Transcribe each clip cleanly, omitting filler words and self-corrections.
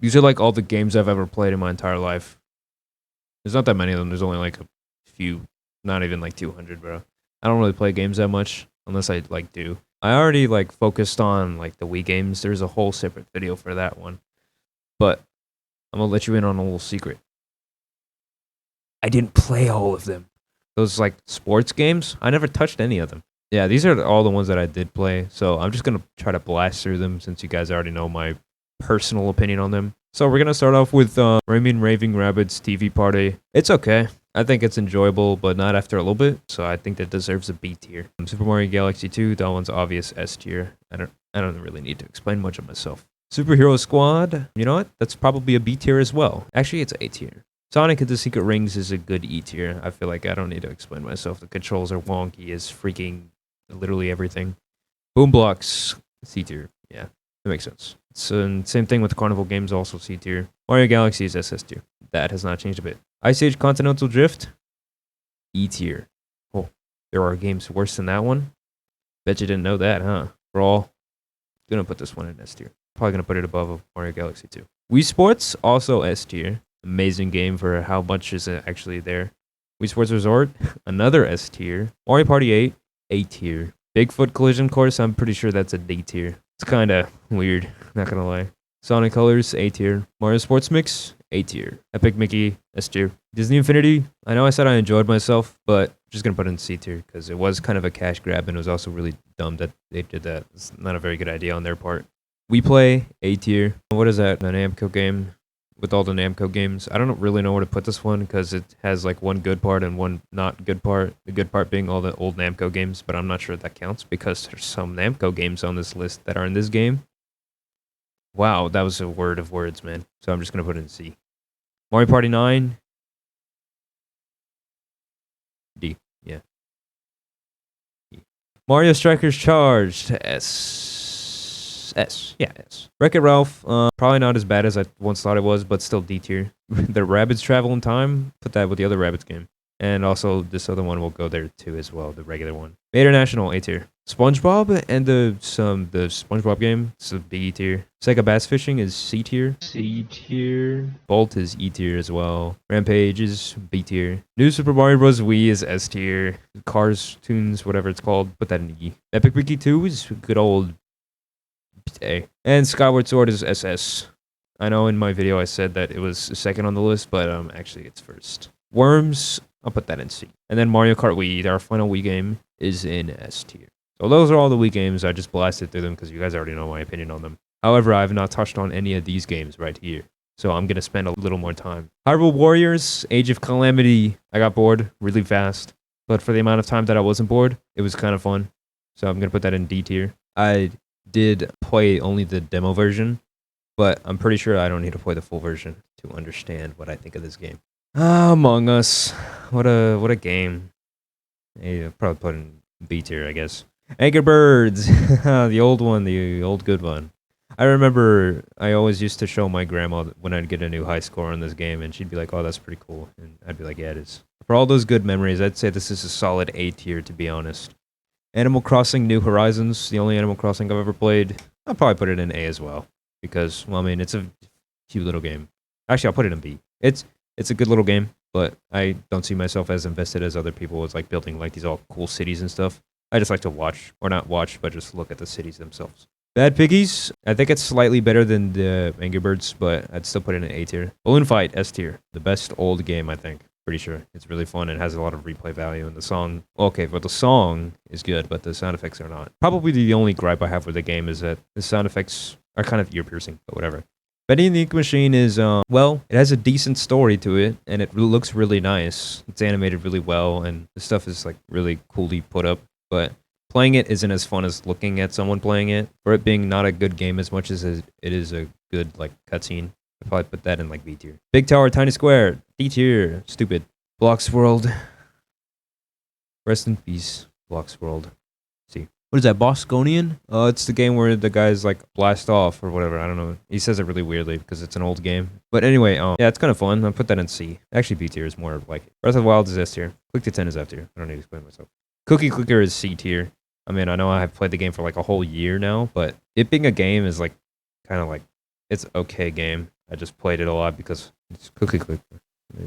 These are like all the games I've ever played in my entire life. There's not that many of them. There's only like a few, not even like 200, bro. I don't really play games that much unless I like do. I already like focused on like the Wii games. There's a whole separate video for that one. But I'm gonna let you in on a little secret. I didn't play all of them. Those like sports games, I never touched any of them. Yeah, these are all the ones that I did play. So I'm just gonna try to blast through them since you guys already know my personal opinion on them. So we're gonna start off with Rayman Raving Rabbids TV Party. It's okay. I think it's enjoyable, but not after a little bit. So I think that deserves a B tier. Super Mario Galaxy 2, that one's obvious S tier. I don't really need to explain much of myself. Superhero Squad, you know what? That's probably a B tier as well. Actually, it's A tier. Sonic and the Secret Rings is a good E tier. I feel like I don't need to explain myself. The controls are wonky as freaking literally everything. Boom Blocks, C tier. Yeah, that makes sense. So same thing with the Carnival games, also C tier. Mario Galaxy is SS tier. That has not changed a bit. Ice Age Continental Drift, E tier. Oh, there are games worse than that one. Bet you didn't know that, huh? We're all gonna put this one in S tier. Probably gonna put it above Mario Galaxy 2. Wii Sports, also S tier. Amazing game for how much is actually there. Wii Sports Resort, another S tier. Mario Party 8, A tier. Bigfoot Collision Course, I'm pretty sure that's a D tier. It's kind of weird, not gonna lie. Sonic Colors, A tier. Mario Sports Mix, A tier. Epic Mickey, S tier. Disney Infinity, I know I said I enjoyed myself, but I'm just gonna put it in C tier because it was kind of a cash grab and it was also really dumb that they did that. It's not a very good idea on their part. We Play, A tier. What is that? An Namco game? With all the Namco games, I don't really know where to put this one because it has like one good part and one not good part. The good part being all the old Namco games, but I'm not sure that counts because there's some Namco games on this list that are in this game. Wow, that was a word of words, man. So I'm just gonna put it in C. Mario Party 9, D. Yeah. E. Mario Strikers Charged, S. Yeah, S. Wreck-It Ralph, probably not as bad as I once thought it was, but still D tier. The Rabbids Travel in Time, put that with the other Rabbids game. And also, this other one will go there too as well, the regular one. Mater National, A tier. SpongeBob and the SpongeBob game, it's a B tier. Sega Bass Fishing is C tier. C tier. Bolt is E tier as well. Rampage is B tier. New Super Mario Bros. Wii is S tier. Cars, Tunes, whatever it's called, put that in E. Epic Mickey 2 is good old A. And Skyward Sword is SS. I know in my video I said that it was second on the list, but actually it's first. Worms, I'll put that in C. And then Mario Kart Wii, our final Wii game, is in S tier. So those are all the Wii games. I just blasted through them because you guys already know my opinion on them. However, I have not touched on any of these games right here. So I'm going to spend a little more time. Hyrule Warriors, Age of Calamity. I got bored really fast. But for the amount of time that I wasn't bored, it was kind of fun. So I'm going to put that in D tier. I did play only the demo version, but I'm pretty sure I don't need to play the full version to understand what I think of this game. Among Us, what a game. I'll probably put in B tier, I guess. Angry Birds, the old one, the old good one. I remember I always used to show my grandma when I'd get a new high score on this game, and she'd be like, "Oh, that's pretty cool," and I'd be like, "Yeah, it is." For all those good memories, I'd say this is a solid A tier, to be honest. Animal Crossing New Horizons, the only Animal Crossing I've ever played. I'll probably put it in A as well because, well, I mean, it's a cute little game. Actually, I'll put it in B. It's a good little game, but I don't see myself as invested as other people as like building like these all cool cities and stuff. I just like to watch, or not watch, but just look at the cities themselves. Bad Piggies, I think it's slightly better than the Angry Birds, but I'd still put it in A tier. Balloon Fight, S tier. The best old game, I think. Pretty sure. It's really fun and has a lot of replay value. And the song, okay, but the song is good, but the sound effects are not. Probably the only gripe I have with the game is that the sound effects are kind of ear-piercing, but whatever. Betty and the Ink Machine is, well, it has a decent story to it, and it looks really nice. It's animated really well, and the stuff is, like, really coolly put up. But playing it isn't as fun as looking at someone playing it, for it being not a good game as much as it is a good, like, cutscene. I'd probably put that in, like, B tier. Big Tower, Tiny Square, D tier. Stupid. Blox World. Rest in peace, Blox World. See. What is that, Bosconian? It's the game where the guys like blast off or whatever. I don't know. He says it really weirdly because it's an old game. But anyway, yeah, it's kind of fun. I'll put that in C. Actually, B tier is more like it. Breath of the Wild is S tier. Click to 10 is F tier. I don't need to explain myself. Cookie Clicker is C tier. I mean, I know I have played the game for like a whole year now, but it being a game is like kind of like it's okay game. I just played it a lot because it's cookie click.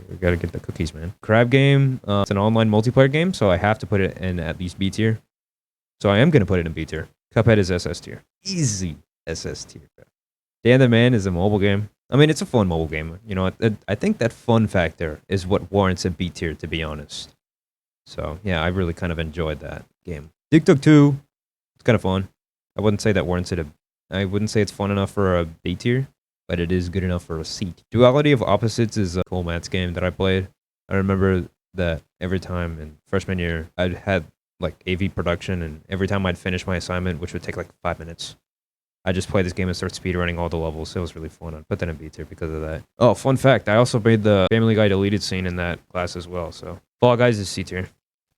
We gotta get the cookies, man. Crab game. It's an online multiplayer game, so I have to put it in at least B tier. So I am gonna put it in B tier. Cuphead is SS tier. Easy SS tier. Dan the Man is a mobile game. I mean, it's a fun mobile game. You know, I think that fun factor is what warrants a B tier, to be honest. So yeah, I really kind of enjoyed that game. Dig Dug 2, it's kind of fun. I wouldn't say that warrants it I wouldn't say it's fun enough for a B tier, but it is good enough for a C. Duality of Opposites is a cool Matt's game that I played. I remember that every time in freshman year, I'd had like AV production, and every time I'd finish my assignment, which would take like 5 minutes, I just play this game and start speedrunning all the levels. It was really fun. I'd put that in B tier because of that. Oh, fun fact, I also made the Family Guy deleted scene in that class as well. So Fall Guys is C tier.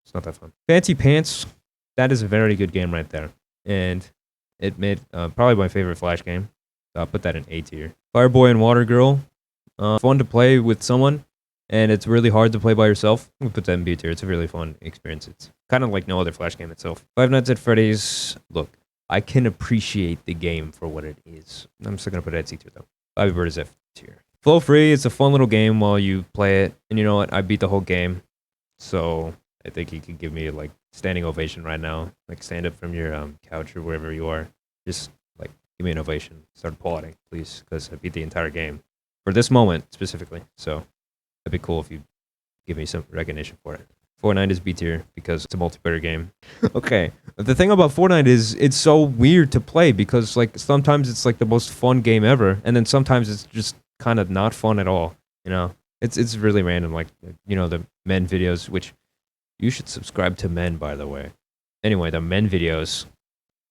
It's not that fun. Fancy Pants, that is a very good game right there. And it made probably my favorite Flash game. So I'll put that in A tier. Fireboy and Water Girl, fun to play with someone, and it's really hard to play by yourself. We'll put that in B tier. It's a really fun experience. It's kind of like no other Flash game itself. Five Nights at Freddy's, look, I can appreciate the game for what it is. I'm still going to put it at C tier though. Bobby Bird is F tier. Flow Free, it's a fun little game while you play it. And you know what? I beat the whole game. So I think you could give me like standing ovation right now. Like stand up from your couch or wherever you are. Just like give me an ovation. Start applauding, please, because I beat the entire game for this moment specifically. So it'd be cool if you give me some recognition for it. Fortnite is B tier because it's a multiplayer game. Okay, the thing about Fortnite is it's so weird to play because like sometimes it's like the most fun game ever, and then sometimes it's just kind of not fun at all. You know, it's really random. Like you know the men videos, which you should subscribe to Men, by the way. Anyway, the Men videos,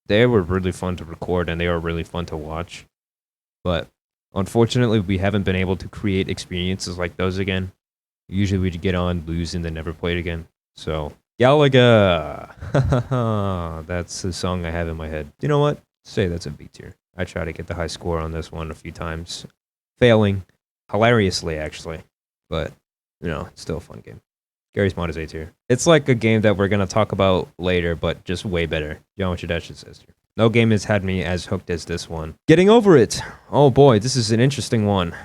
they were really fun to record and they were really fun to watch, but unfortunately we haven't been able to create experiences like those again. Usually we'd get on, lose, and then never play it again. So, Galaga. That's the song I have in my head. You know what? Say that's a B tier. I tried to get the high score on this one a few times. Failing. Hilariously, actually. But, you know, it's still a fun game. Gary's Mod is A tier. It's like a game that we're going to talk about later, but just way better. Geometry Dash is S tier. No game has had me as hooked as this one. Getting Over It. Oh boy, this is an interesting one.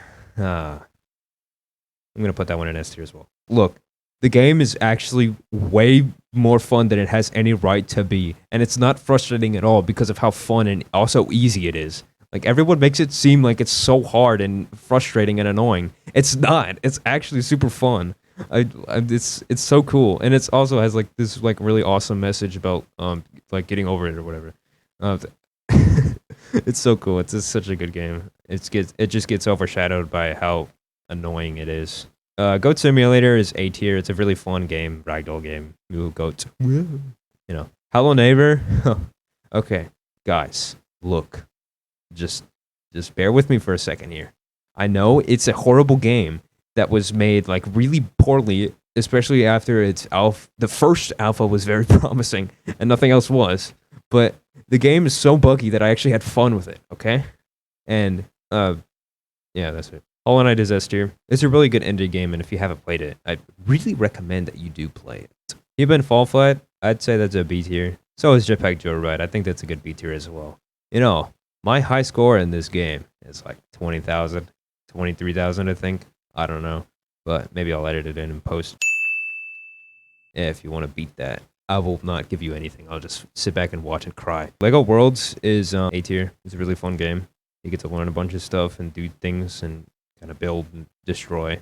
I'm going to put that one in S tier as well. Look, the game is actually way more fun than it has any right to be. And it's not frustrating at all because of how fun and also easy it is. Like, everyone makes it seem like it's so hard and frustrating and annoying. It's not. It's actually super fun. It's so cool. And it also has, like, this, like, really awesome message about, like, getting over it or whatever. It's so cool. It's just such a good game. It just gets overshadowed by how annoying it is. Goat Simulator is A tier. It's a really fun game, ragdoll game. Ooh, goats. You know. Hello Neighbor. Okay, guys, look. Just bear with me for a second here. I know it's a horrible game that was made like really poorly, especially after its alpha. The first alpha was very promising, and nothing else was. But the game is so buggy that I actually had fun with it. Okay, and yeah, that's it. Hollow Knight is S tier. It's a really good indie game, and if you haven't played it, I'd really recommend that you do play it. Even Fall Flat, I'd say that's a B tier. So is Jetpack Joyride. I think that's a good B tier as well. You know, my high score in this game is like 20,000, 23,000, I think. I don't know, but maybe I'll edit it in and post. If you want to beat that, I will not give you anything. I'll just sit back and watch and cry. Lego Worlds is A tier. It's a really fun game. You get to learn a bunch of stuff and do things and kind of build and destroy.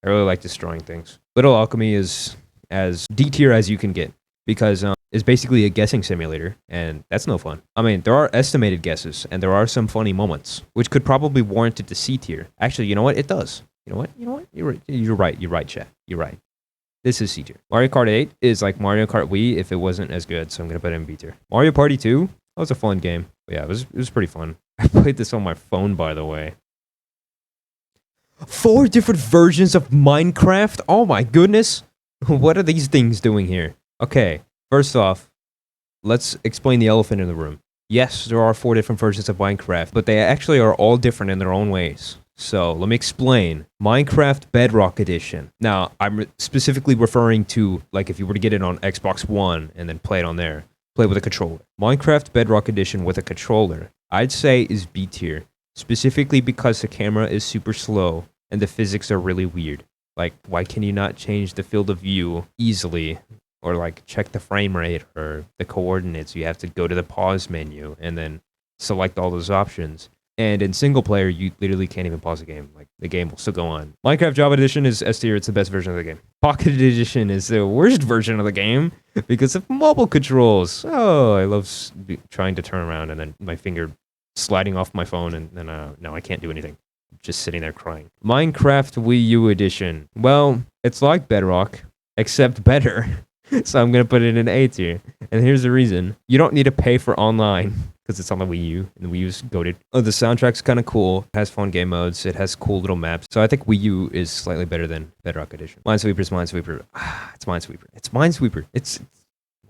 I really like destroying things. Little Alchemy is as D tier as you can get because it's basically a guessing simulator, and that's no fun. I mean, there are estimated guesses, and there are some funny moments, which could probably warrant it to C tier. Actually, you know what? It does. You know what? You're right, chat. You're right. This is C tier. Mario Kart 8 is like Mario Kart Wii if it wasn't as good, so I'm going to put it in B tier. Mario Party 2, that was a fun game. But yeah, it was pretty fun. I played this on my phone, by the way. 4 different versions of Minecraft? Oh my goodness. What are these things doing here? Okay, first off, let's explain the elephant in the room. Yes, there are 4 different versions of Minecraft, but they actually are all different in their own ways. So, let me explain. Minecraft Bedrock Edition. Now, I'm specifically referring to, like, if you were to get it on Xbox One and then play it on there, play with a controller. Minecraft Bedrock Edition with a controller, I'd say is B tier. specifically because the camera is super slow and the physics are really weird. Like, why can you not change the field of view easily, or like check the frame rate or the coordinates? You have to go to the pause menu and then select all those options. And in single player, you literally can't even pause the game. Like, the game will still go on. Minecraft Java Edition is S tier. It's the best version of the game. Pocket Edition is the worst version of the game because of mobile controls. Oh, I love trying to turn around and then my finger sliding off my phone, and then now I can't do anything. Just sitting there crying. Minecraft Wii U Edition. Well, it's like Bedrock, except better. So I'm going to put it in A tier. And here's the reason. You don't need to pay for online because it's on the Wii U, and the Wii U's goated. Oh, the soundtrack's kind of cool. It has fun game modes. It has cool little maps. So I think Wii U is slightly better than Bedrock Edition. Minesweeper's Minesweeper. It's Minesweeper. It's Minesweeper. It's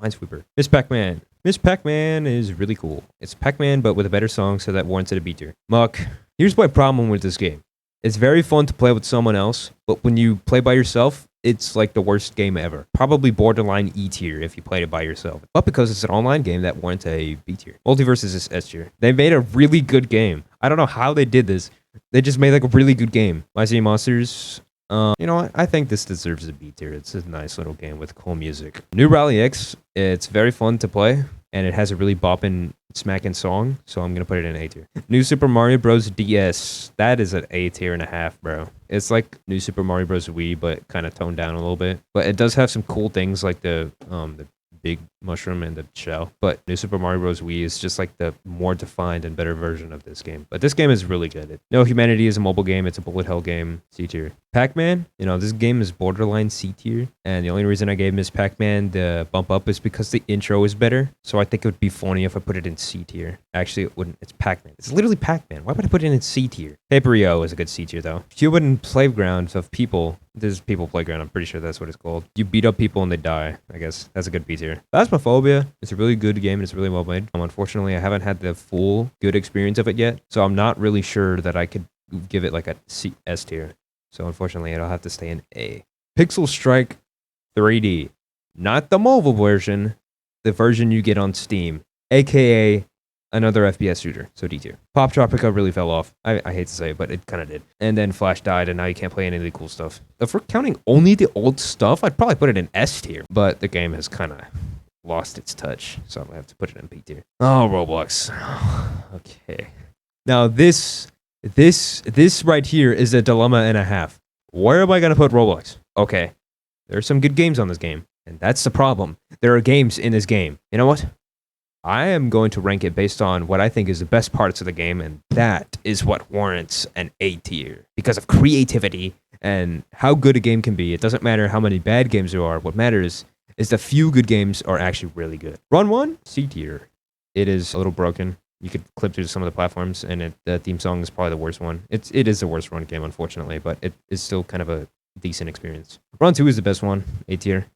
Minesweeper. Miss Pac-Man. Miss Pac-Man is really cool. It's Pac-Man, but with a better song, so that warrants it a B tier. Muck. Here's my problem with this game. It's very fun to play with someone else, but when you play by yourself, it's like the worst game ever. Probably borderline E tier if you played it by yourself. But because it's an online game, that warrants a B tier. Multiverse is S tier. They made a really good game. I don't know how they did this. They just made like a really good game. My City Monsters. You know what? I think this deserves a B tier. It's a nice little game with cool music. New Rally X. It's very fun to play, and it has a really bopping, smacking song, so I'm gonna put it in A tier. New Super Mario Bros. DS. That is an A tier and a half, bro. It's like New Super Mario Bros. Wii, but kind of toned down a little bit. But it does have some cool things like the big mushroom and the shell. But New Super Mario Bros. Wii is just like the more defined and better version of this game. But this game is really good. No Humanity is a mobile game. It's a bullet hell game. C tier. Pac-Man, you know, this game is borderline C tier. And the only reason I gave Miss Pac-Man the bump up is because the intro is better. So I think it would be funny if I put it in C tier. Actually, it wouldn't. It's Pac-Man. It's literally Pac-Man. Why would I put it in C tier? Paper Rio is a good C tier, though. Human Playground of People. This is People Playground. I'm pretty sure that's what it's called. You beat up people and they die. I guess that's a good B tier. Phasmophobia. It's a really good game and it's really well made. Unfortunately, I haven't had the full good experience of it yet. So I'm not really sure that I could give it like a S tier. So unfortunately, it'll have to stay in A. Pixel Strike 3D. Not the mobile version. The version you get on Steam. AKA another FPS shooter. So D tier. Pop Tropica really fell off. I hate to say it, but it kind of did. And then Flash died, and now you can't play any of the cool stuff. If we're counting only the old stuff, I'd probably put it in S tier. But the game has kind of lost its touch. So I'm going to have to put it in B tier. Oh, Roblox. Okay. Now this right here is a dilemma and a half. Where am I going to put Roblox? Okay. There's some good games on this game. And that's the problem. There are games in this game. You know what? I am going to rank it based on what I think is the best parts of the game, and that is what warrants an A tier. Because of creativity and how good a game can be. It doesn't matter how many bad games there are. What matters is the few good games are actually really good. Run 1, C tier. It is a little broken. You could clip through some of the platforms, and the theme song is probably the worst one. It is the worst run game, unfortunately, but it is still kind of a decent experience. Run 2 is the best one, A tier.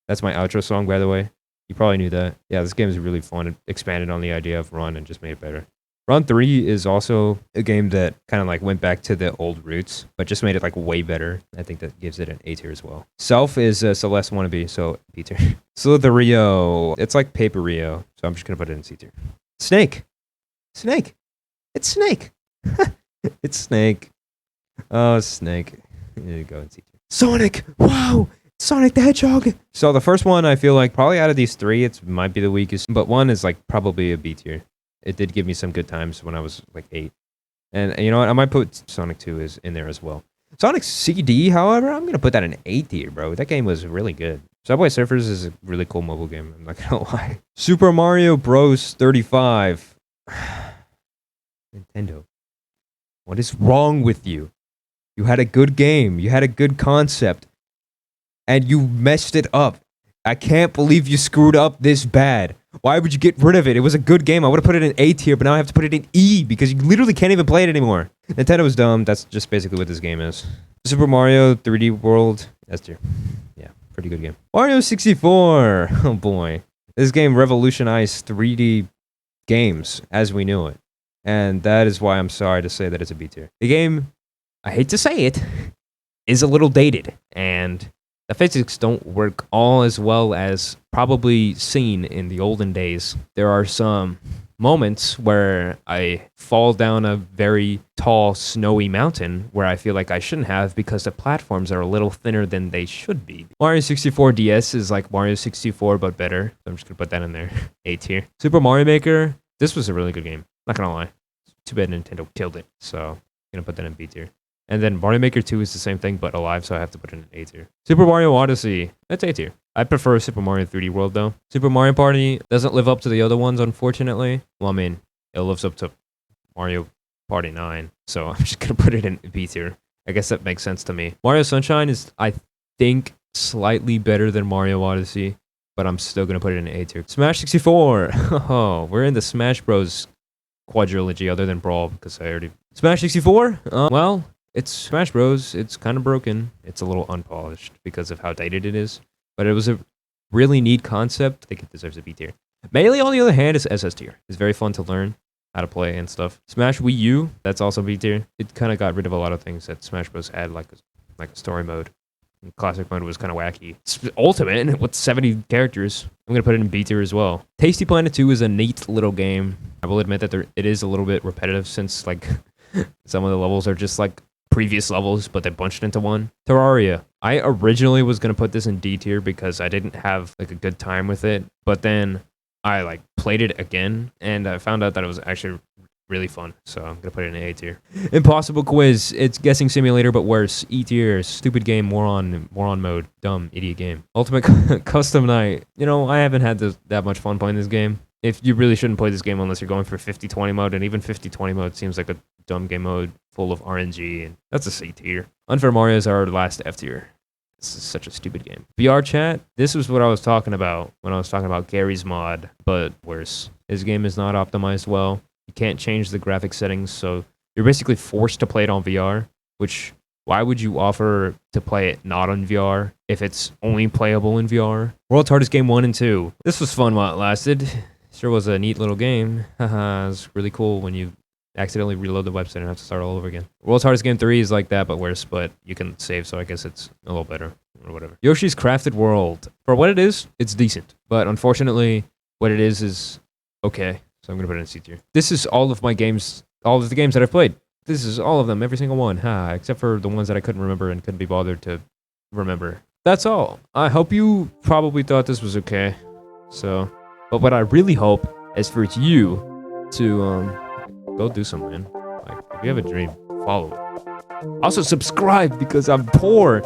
That's my outro song, by the way. You probably knew that. Yeah, this game is really fun. It expanded on the idea of Run and just made it better. Run 3 is also a game that kind of like went back to the old roots, but just made it like way better. I think that gives it an A tier as well. Self is Celeste Wannabe, so B tier. Slither.io. It's like Paper Rio, so I'm just going to put it in C tier. Snake. Snake. It's Snake. It's Snake. Oh, Snake. Here you go in C tier. Sonic. Wow. Sonic the Hedgehog. So the first one, I feel like probably out of these three, it might be the weakest, but 1 is like probably a B tier. It did give me some good times when I was like 8. And you know what? I might put Sonic 2 is in there as well. Sonic CD, however, I'm going to put that in A tier, bro. That game was really good. Subway Surfers is a really cool mobile game. I'm not going to lie. Super Mario Bros. 35. Nintendo. What is wrong with you? You had a good game. You had a good concept. And you messed it up. I can't believe you screwed up this bad. Why would you get rid of it? It was a good game. I would have put it in A tier, but now I have to put it in E because you literally can't even play it anymore. Nintendo was dumb. That's just basically what this game is. Super Mario 3D World, S tier. Yeah, pretty good game. Mario 64. Oh boy. This game revolutionized 3D games as we knew it. And that is why I'm sorry to say that it's a B tier. The game, I hate to say it, is a little dated. And the physics don't work all as well as probably seen in the olden days. There are some moments where I fall down a very tall, snowy mountain where I feel like I shouldn't have because the platforms are a little thinner than they should be. Mario 64 DS is like Mario 64 but better. So I'm just gonna put that in there. A tier. Super Mario Maker. This was a really good game. Not gonna lie. Too bad Nintendo killed it. So I'm gonna put that in B tier. And then Mario Maker 2 is the same thing but alive, so I have to put it in A tier. Super Mario Odyssey. That's A tier. I prefer Super Mario 3D World though. Super Mario Party doesn't live up to the other ones, unfortunately. Well, I mean, it lives up to Mario Party 9, so I'm just gonna put it in B tier. I guess that makes sense to me. Mario Sunshine is, I think, slightly better than Mario Odyssey, but I'm still gonna put it in A tier. Smash 64. Oh, we're in the Smash Bros. Quadrilogy other than Brawl because I already... Smash 64? Well, it's Smash Bros. It's kind of broken. It's a little unpolished because of how dated it is. But it was a really neat concept. I think it deserves a B tier. Melee, on the other hand, is SS tier. It's very fun to learn how to play and stuff. Smash Wii U, that's also B tier. It kind of got rid of a lot of things that Smash Bros. Had, like a story mode. And classic mode was kind of wacky. It's Ultimate with 70 characters. I'm going to put it in B tier as well. Tasty Planet 2 is a neat little game. I will admit that it is a little bit repetitive since like some of the levels are just like previous levels, but they bunched into one. Terraria. I originally was going to put this in D tier because I didn't have like a good time with it, but then I like played it again and I found out that it was actually really fun, so I'm going to put it in A tier. Impossible Quiz. It's guessing simulator but worse. E tier. Stupid game, moron mode. Dumb idiot game. Ultimate Custom Night. You know, I haven't had that much fun playing this game. If you really shouldn't play this game unless you're going for 50-20 mode, and even 50-20 mode seems like a dumb game mode full of RNG, and that's a C tier. Unfair Mario is our last F tier. This is such a stupid game. VR chat, this is what I was talking about when I was talking about Gary's mod, but worse. His game is not optimized well. You can't change the graphic settings, so you're basically forced to play it on VR, which, why would you offer to play it not on VR if it's only playable in VR? World's Hardest Game 1 and 2. This was fun while it lasted. Sure was a neat little game. Haha, it's really cool when you accidentally reload the website and have to start all over again. World's Hardest Game 3 is like that, but worse, but you can save, so I guess it's a little better, or whatever. Yoshi's Crafted World. For what it is, it's decent, but unfortunately, what it is okay, so I'm gonna put it in C tier. This is all of my games, all of the games that I've played. This is all of them, every single one, except for the ones that I couldn't remember and couldn't be bothered to remember. That's all. I hope you probably thought this was okay, so... But what I really hope is for you to go do something, man. Like, if you have a dream, follow it. Also subscribe because I'm poor.